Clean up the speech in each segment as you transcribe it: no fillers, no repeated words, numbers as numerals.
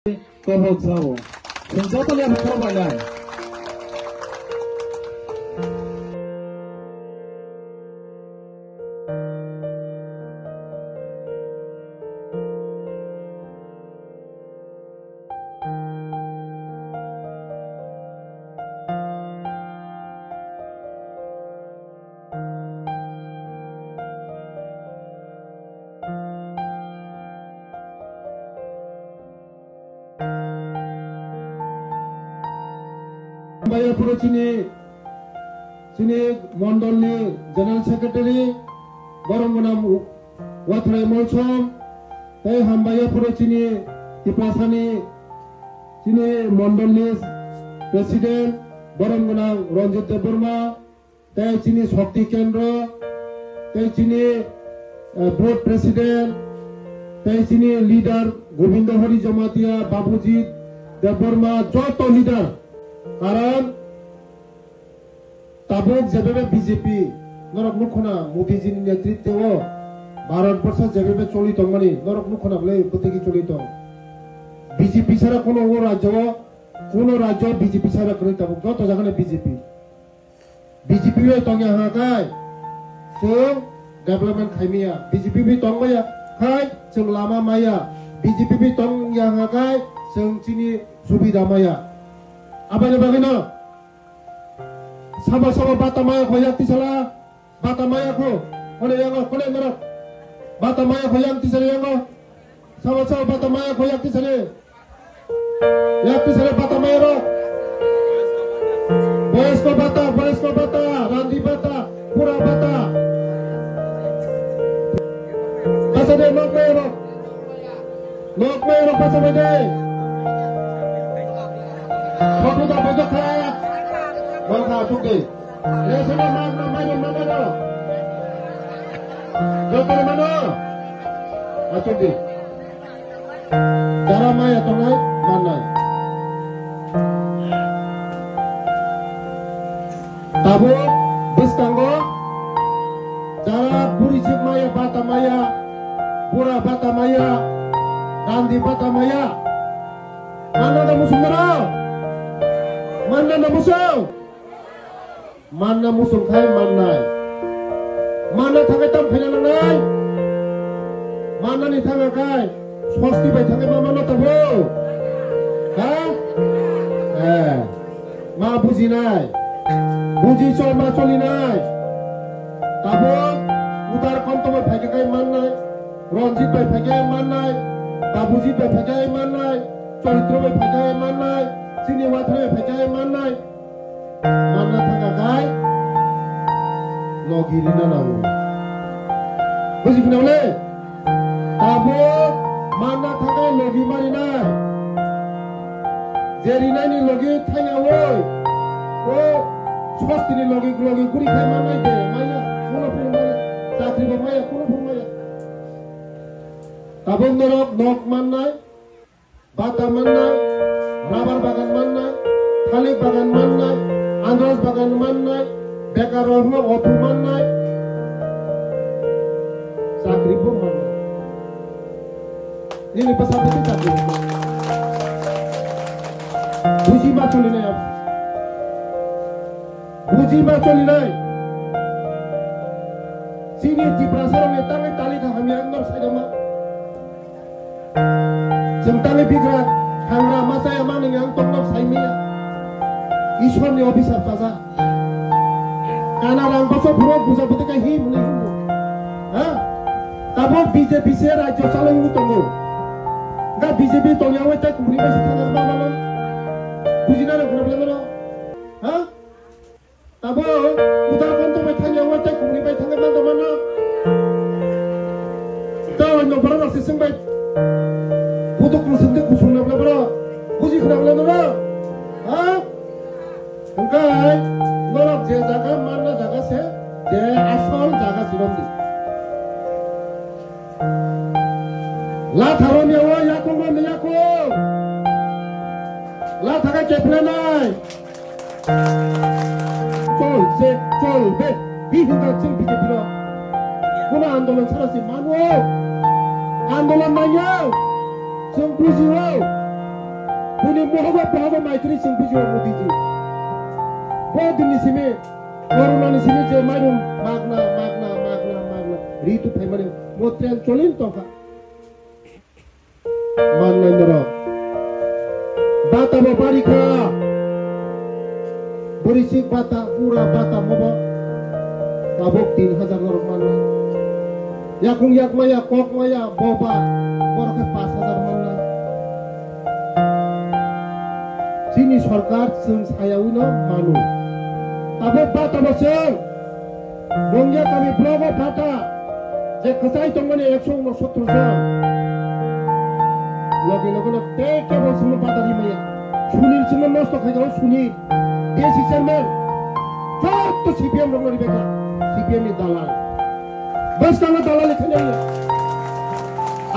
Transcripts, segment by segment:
Kehok sawo. Siapa yang berkorban? Hambaya Puro Chini Mondolni General Secretary Goronggonam Wathrai Molsom Tei Hambaya Puro Chini Tipasani Chini Mondolni President Goronggonam Ranjit Deburma Tei Chini Shakti Kendra Tei Chini Board President Tei Chini Leader Govindo Hari Jamatia Babuji Deburma Joto Leader Karan tabuk jebebe BJP norok nukhona Modi ji ni netritwo Bharat Borsho jebebe choli tongmani norok nukhona bole koteki choli tong BJP sara kono rajyo BJP sara kori tabuk joto jagane BJP we tongya hakai chung development khaimia BJP bi tongmaya khai chung lama maya BJP bi tongya hakai chung chini subida maya Abang bagino sama-sama batamaya khoyak tisala batamaya kho kone yango kone norok batamaya khoyak tisale yango sama-sama batamaya khoyak tisale yak tisale batamaya ro boys ko bata randi bata pura bata pasade nok mayro pasade Kamu tak boleh kaya, bangsa suki. Resona mana mana. Dokter mana? Asuki. Cara maya tongai mana? Tabu bis tanggo. Cara puri cip maya bata maya, pura bata maya, randi bata maya. Mana ada musuh merah? Mana musuh khai manai mana thangai tam phena nai mana ni thangai kai swasti bai thangai mama no tabo ha ma buji nai buji chol ma choli nai tabo udar konto bai phage kai manai Ranjit bai phage manai babuji bai phage manai Charitro bai phage manai Sini Wathrai phage manai mana thaga kai logiri na namu buji kinole tabo mana thaga logi mari nai jeri nai ni logi thanya woi o swasti ni logi kuri khai manai de maya kono phur maya chakri ba maya kono phur maya tabo norok nok manai bata manai rabar bagan manai thalik bagan manai andros bagan manai bekar rohno opu manai sakri pun manai ini pesat itu sakri buji ma choli nai buji ma choli nai sini di prasaro ne tangai tali ka hami andor saidama jemtale bigrat hangra masa yang mana yang tontok saimia Ishwar ni officer fasa karena orang bosok buruk busa betika him ni tabo BJP se rajyo calon utongo nggak BJP tongya weta kumri besi tanah mana bujina na problem mana tabo udar konto betanya weta kumri besi tanah mana tahu no barang sistem baik butuh sendiri kusung na bla buji kena bla Engkai norok je jaga mana jaga se je asal jaga sirondi la tharo ni wa yakung ni yakung la thaga kepla nai chol be bihinda chil BJP ro kono andolon sarasi manu andolon nanya sungkusi ho mohaba maitri singpisi mudiji bo dinni corona ni simi je marum magna ritu phaimani motren cholin toka manna nero bata bo barika borisik bata pura bata mobo tabok 3000 orang manna yakung yakmaya kokmaya boba borokhe 5000 manna sini sarkar sung sayawino manu tabok bata boseng bongya kami blogo bata je khasai tongmani 169 jon লগে তে কেবল সুমন পাতারি মাইয়া সুনীল সুমন নষ্ট খাই যাও Sunil AC chairman যত সিপিএম রঙের বেকা সিপিএম এর দালাল বস কাঙ্গা দালাল এখানে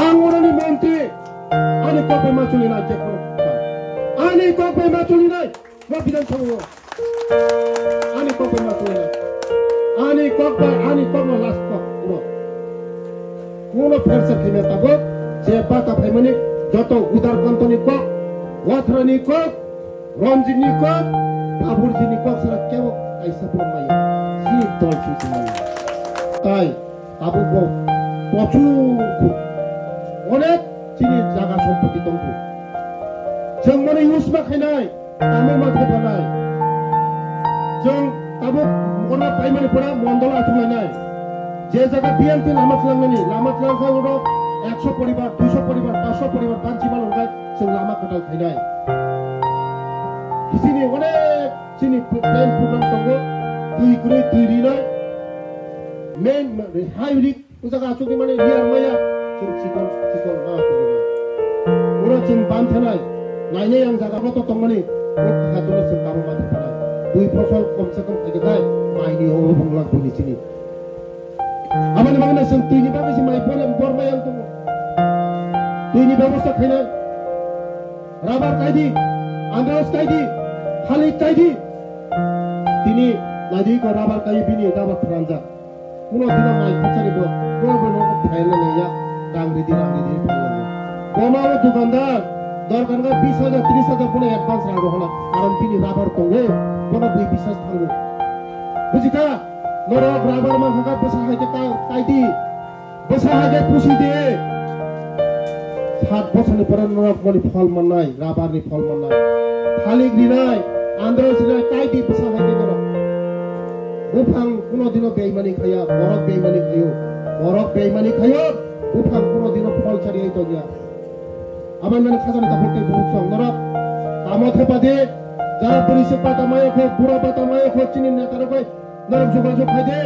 আঙ্গরনি মন্ত্রী আনি কপে মাচুলি না যে কোন আনি কপে মাচুলি নাই ও বিধানসভা আনি কপে মাচুলি নাই আনি কপে লাস্ট কপ কোন ফেরসে খেমে তাবো যে পাতা ফাইমানি যত উদারকান্তনি কক ওয়াথরানি কক রঞ্জিনী কক বাবুরজিনী কক সারা কেউ আইসা প্রমাই সি দল চুতি নাই তাই তাবু প্রচুর অনেক চিনি জায়গা সম্পত্তি দংব जों মানে ইউজমা খাইনাই তামো মাথা বানাই जों তাবু মনা প্রাইমারিফোরা মন্ডল আথুমাইনাই যে জায়গা বিএনপি লামাতলাংখাই ওর 100 পরিবার 200 পরিবার 500 পরিবার পাঁচজিমাল ওরগাই जों লামা কাটাল খাইনাই কিসিনি অনেক চিনি প্ল্যান প্রোগ্রাম দङ দুই করে দুই রিনাই মেন হাইব্রিড জায়গা আচুকি মানে নিয়ার মায়া जों চিকন মা করিনা ওরা जों বানথানাই নাইনাই আং জায়গা মত দङমানি ও খাতনে जों কামো মাথা পানাই দুই ফসল কমসে কম খাইগাই মাইনি ও বুংলা বুনি চিনি আমানি বাংলা जों তুইনি বাগেসি মাই বরমায়াং দङ তুইনি ব্যবস্থা খাইনাই রাবার কাইদি আন্দাজ কাইদি খালিদ কাইদি তিনি লাদি কো রাবার কাই বিনি দাবা ফ্রানজা কোন দিনা মাই খাচারিব কোন বনো ফাইলে নেয়া রাংরি দি ফাইলে কোমাও দোকানদার দরকারগা 20000 30000 কোন অ্যাডভান্স রাখো হলা কারণ তিনি রাবার কঙ্গে কোন দুই বিশ্বাস থাকবে বুঝিকা নরক রাবার মা হাকা বসা হাইতে কাইদি বসা হাইতে পুষি দে 7 বছরের পরে নরক বলি ফল মানাই রাবারনি ফল মানাই খালিদ নিনাই আন্দাজ নিনাই কাইদি বসা হাইতে নরক বুফাং কোন দিন বেইমানি খায়া বরক বেইমানি খায়ো বুফাং কোন দিন ফল ছাড়ি হইতো গিয়া আমার মানে খাজানি তা ভর্তি বুঝছং নরক কামথে পাদে যারা পরিষদ পাতা মায় খো পুরা পাতা মায় খো চিনি নেতার কই নরক যোগাযোগ খাইদে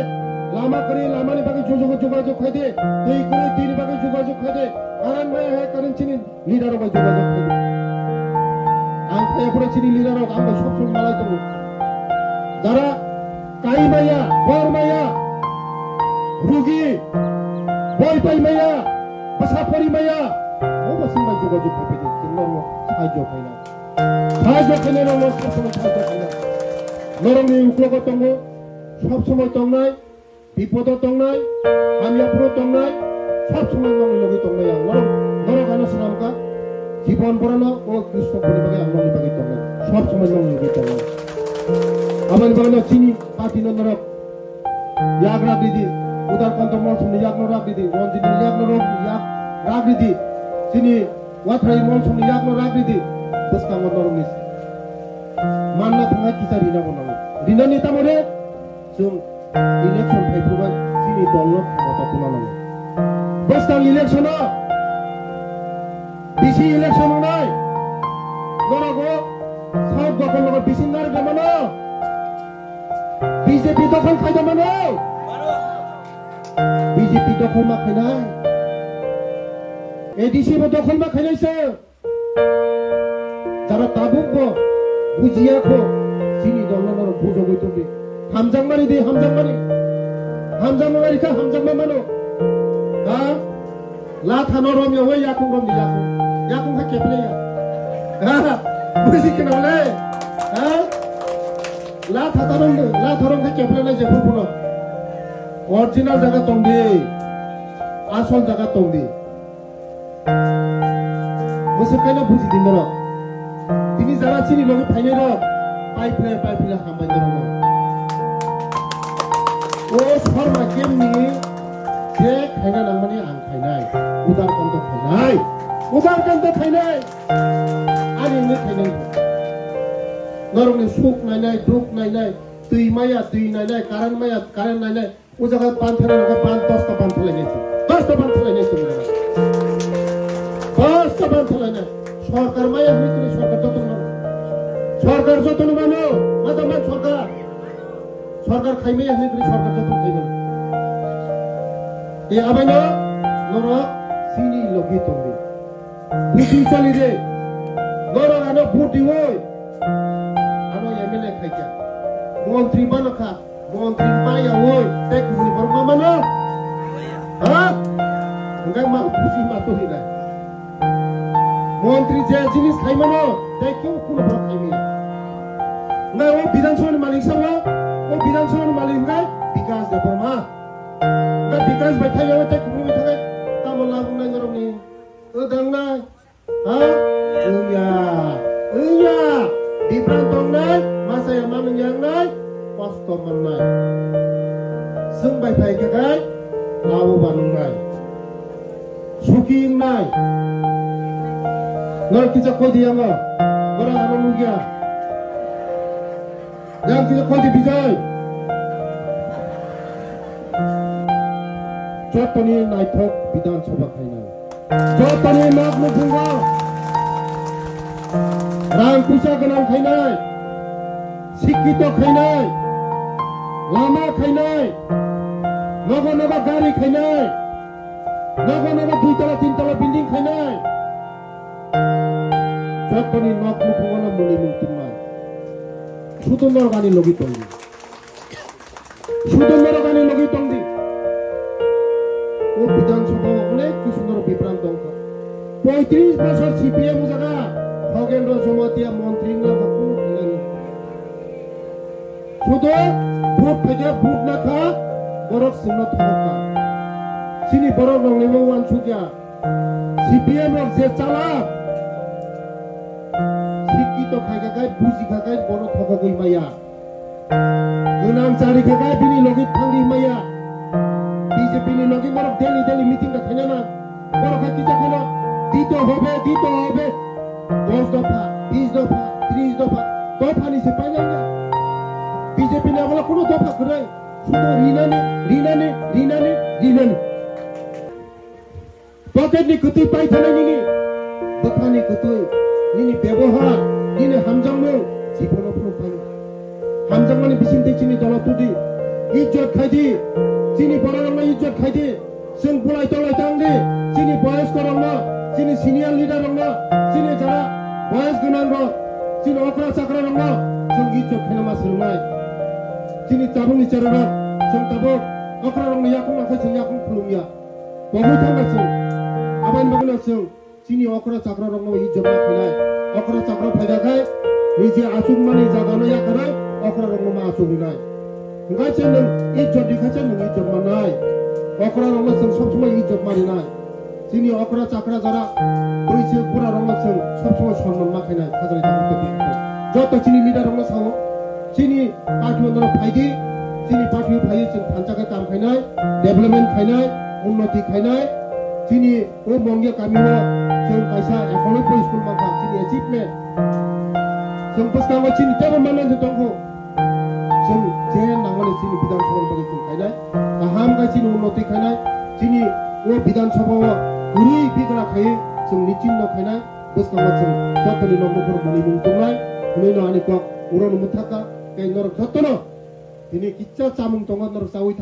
লামা করি লামানি বাকি যোগাযোগ খাইদে দুই করে তিন বাকি যোগাযোগ খাইদে কারণ মায় হয় কারণ চিনি লিডার বাকি যোগাযোগ খাইদে আং খায় পড়ে চিনি লিডার আমরা সব সময় মালাই দেব যারা কাই মাইয়া বর মাইয়া রুগী বই পাই মাইয়া বাসাফরি মাইয়া ও বাসিমাই যোগাযোগ খাইদে নরম সাহায্য খাইনা নরম সব সময় সাহায্য খাইনা নরমনি উকলগ দङ সব সময় দংনাই বিপদ দংনাই হামিয়াপুর দংনাই সব সময় নরম লগি দংনাই নরক আনো সিনামকা জীবন বরানো ও কৃষ্ণ পরিবারে আমনি বাকি দংনাই সব সময় নরম লগি দংনাই আমার বাংলা চিনি পাতি নরক ইয়াগ রাগদিদি উদারকান্ত মলসমনি ইয়াগ রাগদিদি রঞ্জিনী ইয়াগ রাগদিদি চিনি ওয়াথরাই মলসমনি ইয়াগ রাগদিদি বসকাঙ্গ নরমনিস মাননা থাङा কিসা রিনা বনাङो রিনাनि तामरे जों इलेक्शन फाइफुबाय चिनि दलनो क्षमता तुलानांगौ बसकां इलेक्शनाव बिसि इलेक्शन होनाय नरगो साउथ दखल बिसि नारगे मानो बीजेपी दखल खायदा मानो बीजेपी दखल मा खायनाय एडीसी बो दखल मा खायनायसो যারা তাবুক বুঝিয়াখো চিনি দলনার বুঝো গইতবি হামজাংমারি দি হামজাংমারি কা হামজাংমা মানো হা লা থানো রমিও ওই ইয়াকুং রমি ইয়াকুং কা কেপলেয়া হা বুঝি কেনলে হা লা থারং কা কেপলেনা যে ফুরপুনো অরিজিনাল জায়গা তংদি আসল জায়গা তংদি বসে কেন বুঝি দিন sini zara sini logi painero paipila hambai dorono o sarma kemni je khaina nangmani ang khainai udar kanto khainai ani ngi khainai norongni suk nainai duk nainai tui maya tui nainai karan nainai o jaga pan thana naga pan 10 ta pan thalai nei 10 ta pan thalai nei tumra 10 ta pan thalai nei সরকার মায়া হইতরে সরকার যতন মানো মাদামান সরকার খাইমায়া হইতরে সরকার যতন খাইবেন এ আবাইনো নর সিনি লগি তঙ্গি বুটি চলি রে নর আনো বুটি হই আনো এমএলএ খাইকা মন্ত্রী বানখা মন্ত্রী মায়া হই তে কুনি বরমা মানো হ্যাঁ enggak mau busi matu hidai মন্ত্রী যে জিনিস খাইমানো তাই কেউ কোনো ভাব খাইবে না ও বিধানসভার মালিক সাহেব ও বিধানসভার মালিক গায় বিকাশ দেবর্মা না বিকাশ বেঠাই হবে তাই কোনো বেঠাই তামলা বুনাই নরমনি ও দাংনাই হ্যাঁ ইয়া বিপ্রান্ত নাই মাসায়া মানুষ নাই কষ্ট মাননাই जों বাইফাই গায় লাভ বানুনাই সুখী নাই Nol kita kau dia mah, orang apa mulia? Yang kita kau di bijai. Contoh ni naik thok bidan sabak kaina. Contoh ni mak mukungga. Rang pusa kenang kaina. Sikito kaina. Lama kaina. Naga gari kaina. Naga 2 tala 3 tala building kaina. Contohnya nak mukungana muni mungtumai. Sudah norgani logi tongdi. Oh bidan sabha অনেক কি সুন্দর বিপ্রান্ত অঙ্ক 35 বছর সিপিএম জায়গা খগেন্দ্র জমাতিয়া মন্ত্রী না বাকু হলেনি শুধু ভোট থেকে ভোট না খা বরফ সিংহ থাকা চিনি বরফ রংলেমো ওয়ান সুকিয়া সিপিএম এর যে চালাক শিক্ষিত খাইকাকাই বুঝি খাকাই বড় থকাগই মাইয়া গোনাম চারি খাকাই বিনি লগি থাঙ্গি মাইয়া বিজেপি নি লগি বড় ডেলি মিটিং টা খাইনা না বড় খাই কিটা খাইনা দিতে হবে 10 দফা 20 দফা 30 দফা দফা নিছে পাইনা না বিজেপি না বলা কোনো দফা করে শুধু রিনানে পকেট নি কুতুই পাইথানা নিনি দফানি কুতুই নিনি ব্যবহার নিনি হামজামনো জীবন প্রফান হামজামনি বিসিনতে চিনি দলতুদি ইজ্জত খাইদি চিনি বড়রংনা ইজ্জত খাইদি जों बुलाय तलाय तांदि चिनि बयस्क रंना चिनि सिनियर लिडार रंना चिनि जारा बयस गोनां रं चिनि अख्रा चाक्रा रंना जों इज्जत खाइना सोलोंनाय चिनि ताबुंनि चेरारा जों ताबो अख्रा रंनि याखुं नाखै जों याखुं खुलुमिया बबुय थांगा जों आबान बगना जों चिनि अख्रा चाक्रा रंना इज्जत खाइनाय अख्रा चाक्रा फायदाखाय निजे आसुगमानि जागानो याखराय अख्रा रंना मा आसुगिनाय ओंखाय जों इज्जत दिखायसे नों इज्जत मानाय अख्रा रंना जों सब समय इज्जत मारिनाय चिनि अख्रा चाक्रा जारा बैसो पुरा रंना जों सब समय सन्मान माखायनाय खाजारि दाखुते जत चिनि लिडार रंना सावो चिनि पार्टी अंदर फायदि चिनि पार्टी फायो जों फानजागा काम खायनाय डेभलपमेन्ट खायनाय उन्नति खायनाय चिनि ओ मंगे गामियाव जों कायसा एकाउन्ट स्कुल माखा चिनि एचिभमेन्ट जों बसकांगो चिनि तेबो माननानै दंखौ जों जे नांगोन चिनि विधानसभा बागै जों खायनाय गाहाम गाय चिनि उन्नति खायनाय चिनि ओ विधानसभा गुरै बिग्रा खायो जों निचिन्न खायनाय बसकांगो जों जतनि नम्बरफोर मुनि मुं दंनाय मुनि नानि क उरन मुथाका कै नरक जतन दिनै किच्चा चामुं दङ नरक जावै